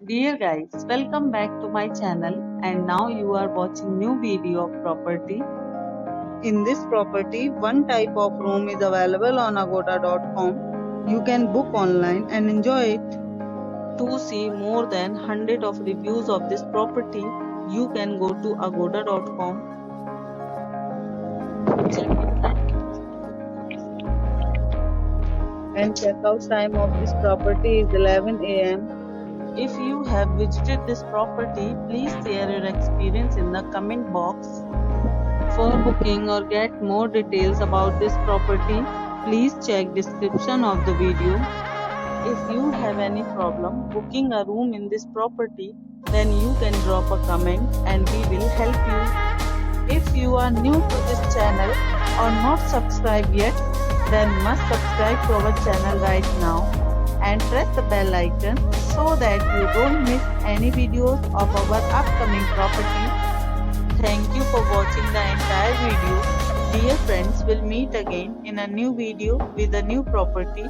Dear guys, welcome back to my channel and now you are watching new video of property. In this property, one type of room is available on agoda.com. You can book online and enjoy it. To see more than 100 of reviews of this property, you can go to agoda.com. Check-in time And checkout time of this property is 11 a.m. If you have visited this property, please share your experience in the comment box. For booking or get more details about this property, please check description of the video. If you have any problem booking a room in this property, then you can drop a comment and we will help you. If you are new to this channel or not subscribed yet, then must subscribe to our channel right now and press the bell icon so that you don't miss any videos of our upcoming property. Thank you for watching the entire video. Dear friends, we'll meet again in a new video with a new property.